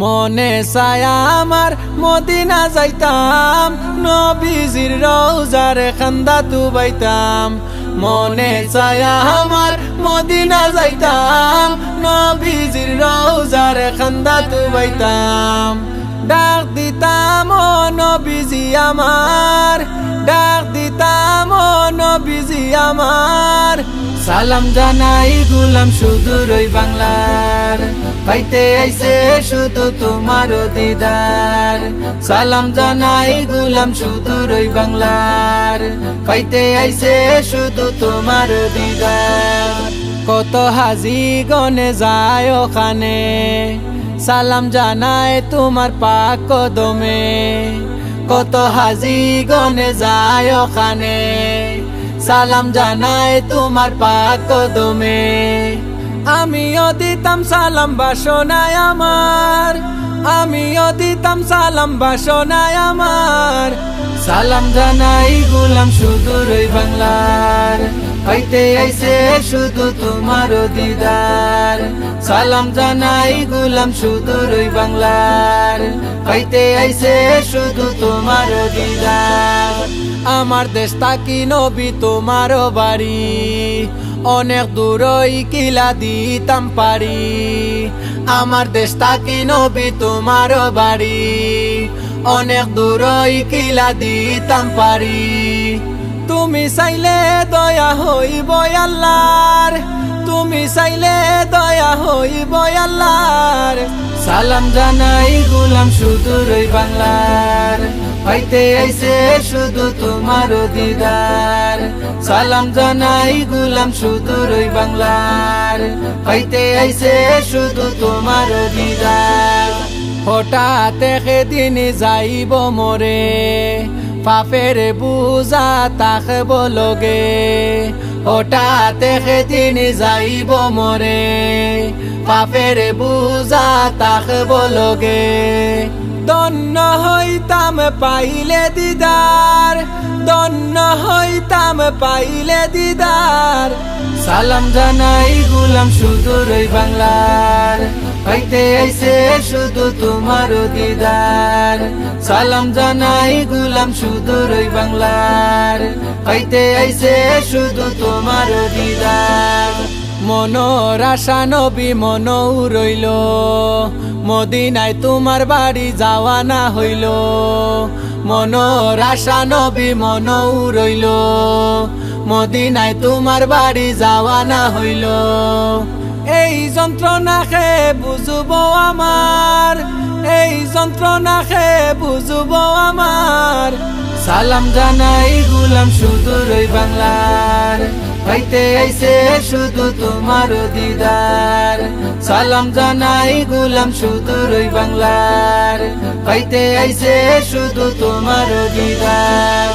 মনে চায় আমার মদিনা যাইতাম, নবীজির রওজার খান্দা ডুবাইতাম। মনে চায় আমার মদিনা যাইতাম, নবীজির রওজার খান্দা ডুবাইতাম। ডাক দিতাম ও নবীজি আমার, ডাক দিতাম ও নবীজি আমার। সালাম জানাই গুলাম সুদূর ওই বাংলার, পাইতে আইছে শুধু তোমার দিদার। সালাম জানাই গুলাম সুদূর ওই বাংলার, পাইতে আইছে শুধু তোমার দিদার। কত হাজি গনে যায় ওখানে, সালাম জানায় তোমার পাক কদমে। কত হাজি গনে যায় ওখানে, সালাম জানায় তোমার পাক কদমে। আমিও দিতাম সালাম বাসনায় আমার, আমিও দিতাম সালাম বাসনায় আমার। সালাম জানাই গুলাম সুদূর ওই বাংলার, পাইতে আইছে শুধু তোমার দিদার। সালাম জানাই গুলাম সুদূর ওই বাংলার, পাইতে আইছে শুধু তোমার দিদার। আমার দেশ তাকি নবী তোমার বাড়ি, অনেক দূরই কিলা দিতাম পারি। আমার দেশ তাকি নবী তোমার বাড়ি, অনেক দূরই কিলা দিতাম পারি। তুমি চাইলে দয়া হইব আল্লাহর, তুমি চাইলে দয়া হইব আল্লাহর। সালাম জানাই গুলাম সুদূর ওই বাংলার, পাইতে আইছে শুধু তোমার দিদার। সালাম জানাই গুলাম সুদূর ওই বাংলার, পাইতে আইছে শুধু তোমার দিদার। হঠাৎ একদিন যাইব মোরে, পাপের বুঝা তাকব লগে। হঠাৎ একদিন যাইব মোরে, পাপের বুঝা তাকব লগে। ধন্য হইতাম পাইলে দিদার, ধন্য হইতাম পাইলে দিদার। সালাম জানাই গুলাম সুদূর ওই বাংলার, পাইতে আইছে শুধু তোমার দিদার। সালাম জানাই গুলাম সুদূর ওই বাংলার, পাইতে আইছে শুধু তোমার দিদার। মনোর আশা নবী মনও রইল, মদিনায় তোমার বাড়ি যাওয়া না হইল। মনোর আশা নবী মনও রইল, মদিনায় তোমার বাড়ি যাওয়া না হইল। এই যন্ত্রণা খে বুঝব আমার, এই যন্ত্রণা খে বুঝব আমার। সালাম জানাই গুলাম সুদূর ওই বাংলার, পাইতে আইছে শুধু তোমার দিদার। সালাম জানাই গুলাম সুদূর ওই বাংলার, পাইতে আইছে শুধু তোমার দিদার।